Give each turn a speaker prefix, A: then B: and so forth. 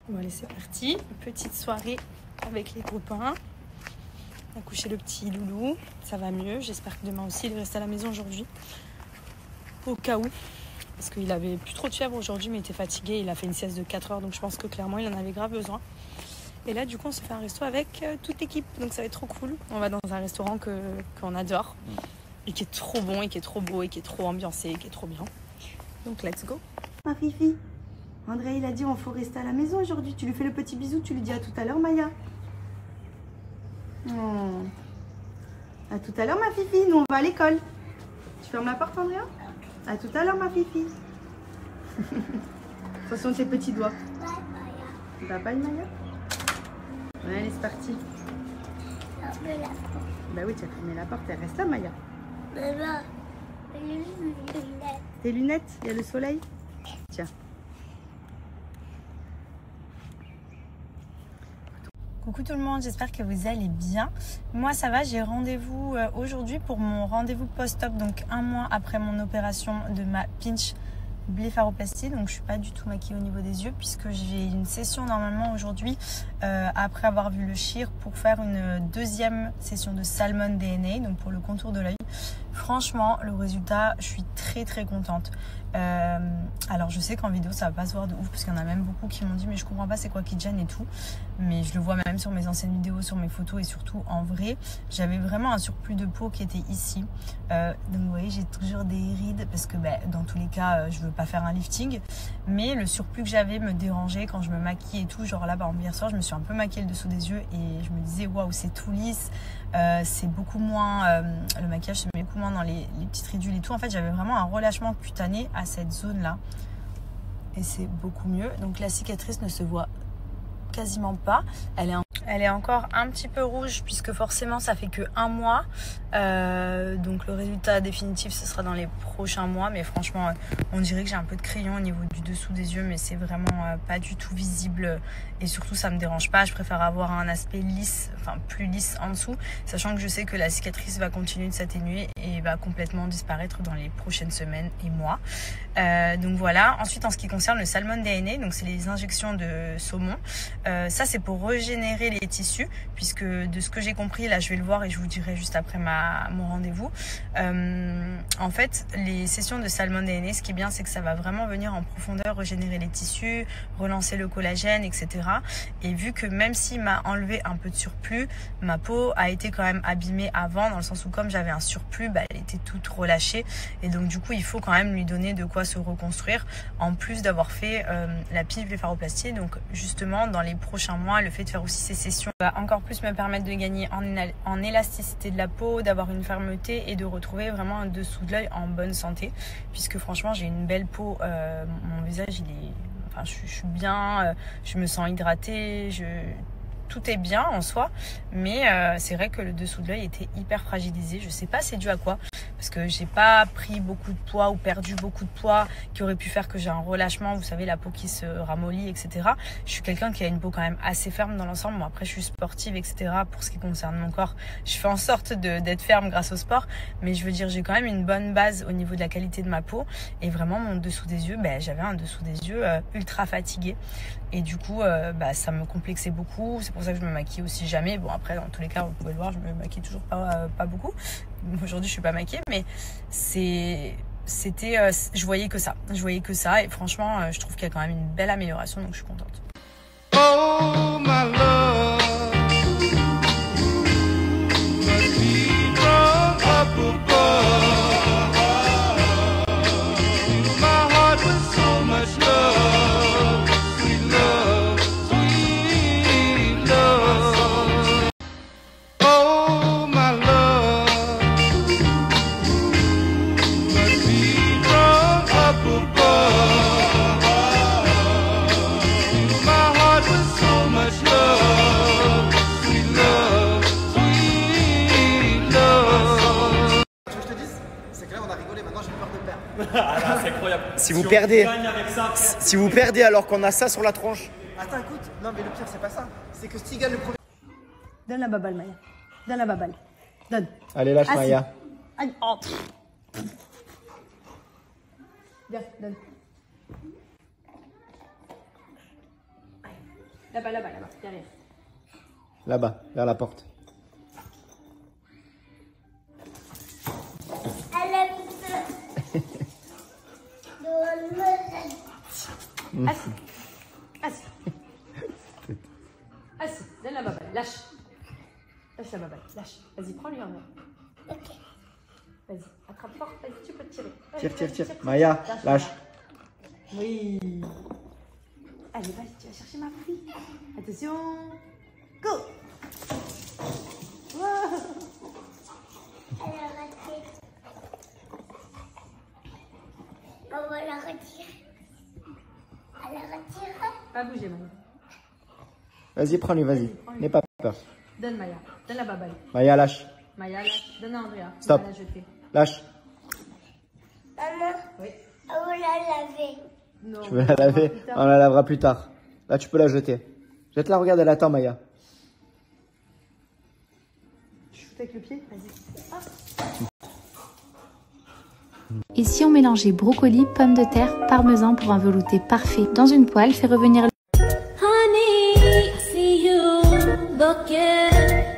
A: Bon allez, c'est parti. Petite soirée avec les copains. On a couché le petit loulou. Ça va mieux. J'espère que demain aussi, il reste à la maison aujourd'hui. Au cas où. Parce qu'il avait plus trop de fièvre aujourd'hui, mais il était fatigué. Il a fait une sieste de 4 heures. Donc je pense que clairement, il en avait grave besoin. Et là, du coup, on se fait un resto avec toute l'équipe. Donc ça va être trop cool. On va dans un restaurant qu'on adore. Et qui est trop bon, et qui est trop beau, et qui est trop ambiancé, et qui est trop bien. Donc let's go.
B: Ma Fifi, André il a dit on faut rester à la maison aujourd'hui. Tu lui fais le petit bisou, tu lui dis à tout à l'heure Maya. Oh. À tout à l'heure ma Fifi, nous on va à l'école. Tu fermes la porte Andrea? À tout à l'heure ma Fifi. Attention tes petits doigts. Bye bye Maya. Ouais, allez c'est parti. Bah oui tu as fermé la porte, elle reste là Maya.
C: Maman,
B: Tes lunettes, il y a le soleil. Tiens.
A: Coucou tout le monde, j'espère que vous allez bien. Moi ça va, j'ai rendez-vous aujourd'hui pour mon rendez-vous post-op, donc un mois après mon opération de ma pinch blépharoplastie. Donc je suis pas du tout maquillée au niveau des yeux puisque j'ai une session normalement aujourd'hui après avoir vu le chir pour faire une deuxième session de Salmon DNA, donc pour le contour de l'œil. Franchement, le résultat, je suis très contente. Alors je sais qu'en vidéo ça va pas se voir de ouf parce qu'il y en a même beaucoup qui m'ont dit mais je comprends pas c'est quoi qui te gêne et tout, mais je le vois même sur mes anciennes vidéos, sur mes photos et surtout en vrai j'avais vraiment un surplus de peau qui était ici, donc vous voyez j'ai toujours des rides parce que dans tous les cas je veux pas faire un lifting, mais le surplus que j'avais me dérangeait quand je me maquille et tout. Genre là par exemple hier soir je me suis un peu maquillée le dessous des yeux et je me disais waouh c'est tout lisse, c'est beaucoup moins le maquillage se met beaucoup moins dans les petites ridules et tout. En fait j'avais vraiment un relâchement cutané à cette zone là et c'est beaucoup mieux. Donc la cicatrice ne se voit quasiment pas, elle est encore un petit peu rouge puisque forcément ça fait que un mois, donc le résultat définitif ce sera dans les prochains mois, mais franchement on dirait que j'ai un peu de crayon au niveau du dessous des yeux, mais c'est vraiment pas du tout visible et surtout ça me dérange pas. Je préfère avoir un aspect lisse, enfin plus lisse en dessous, sachant que je sais que la cicatrice va continuer de s'atténuer et va complètement disparaître dans les prochaines semaines et mois. Donc voilà. Ensuite en ce qui concerne le Salmon DNA, donc c'est les injections de saumon, ça c'est pour régénérer les tissus, puisque de ce que j'ai compris, là je vais le voir et je vous dirai juste après mon rendez-vous, en fait les sessions de Salmon DNA, ce qui est bien c'est que ça va vraiment venir en profondeur régénérer les tissus, relancer le collagène, etc. Et vu que même s'il m'a enlevé un peu de surplus, ma peau a été quand même abîmée avant, dans le sens où comme j'avais un surplus, elle était toute relâchée et donc du coup il faut quand même lui donner de quoi se reconstruire, en plus d'avoir fait la pinch blépharoplastie. Donc justement dans les prochains mois, le fait de faire aussi ces sessions va encore plus me permettre de gagner en élasticité de la peau, d'avoir une fermeté et de retrouver vraiment un dessous de l'œil en bonne santé, puisque franchement j'ai une belle peau, mon visage il est, enfin je suis bien, je me sens hydratée, tout est bien en soi, mais c'est vrai que le dessous de l'œil était hyper fragilisé. Je sais pas c'est dû à quoi, parce que j'ai pas pris beaucoup de poids ou perdu beaucoup de poids qui aurait pu faire que j'ai un relâchement, vous savez la peau qui se ramollit, etc. Je suis quelqu'un qui a une peau quand même assez ferme dans l'ensemble. Bon après je suis sportive, etc. Pour ce qui concerne mon corps, je fais en sorte d'être ferme grâce au sport, mais je veux dire j'ai quand même une bonne base au niveau de la qualité de ma peau. Et vraiment mon dessous des yeux, j'avais un dessous des yeux ultra fatigué, et du coup ça me complexait beaucoup. C'est pour ça que je me maquille aussi jamais. Bon après dans tous les cas vous pouvez le voir, je me maquille toujours pas beaucoup. Aujourd'hui je suis pas maquillée, mais c'était je voyais que ça et franchement je trouve qu'il y a quand même une belle amélioration, donc je suis contente.
D: Oh my love, must be from up above. My heart with so much love, sweet love, sweet love. Oh my love, must be from up above. My heart with so much love, sweet love, sweet love.
E: Tu veux que je te dise? C'est que là on a rigolé, maintenant j'ai peur de perdre.
F: Ah là, c'est incroyable.
E: Si vous perdez,
F: on gagne avec ça,
E: si vous perdez alors qu'on a ça sur la tronche. Attends, écoute, non mais le pire c'est pas ça, c'est que si gagne le premier.
B: Donne la baballe Maya. Donne la baballe. Donne.
E: Allez, lâche
B: Assis.
E: Maya.
B: Aïe. Oh. Viens, donne.
A: Là-bas, derrière.
E: Là-bas, vers la porte.
A: Assis. Assis. Assis. Donne la baballe. Lâche. Lâche la baballe. Lâche. Vas-y, prends-lui en main. Ok. Vas-y, attrape fort. Vas-y, tu peux te tirer.
E: Tire. Maya, lâche.
A: Oui. Allez, vas-y, tu vas chercher ma fille. Attention. Go. Wow.
C: Elle a raté. On va la retirer. Elle a retiré.
A: Pas bouger, Maya.
E: Vas-y, prends-lui, vas-y. N'aie pas peur.
A: Donne Maya. Donne la baballe.
E: Maya, lâche.
A: Maya, lâche. Donne à Andrea.
E: Stop.
A: On va la jeter.
E: Lâche.
C: Maman,
A: Oui.
C: on va la laver.
A: Non.
E: Tu veux la laver? On la lavera plus tard. Là, tu peux la jeter. Jette-la, regarde, elle attend, Maya.
A: Tu shootes avec le pied? Vas-y. Hop.
F: Et si on mélangeait brocoli, pommes de terre, parmesan pour un velouté parfait? Dans une poêle, fais revenir
G: Honey, I see you looking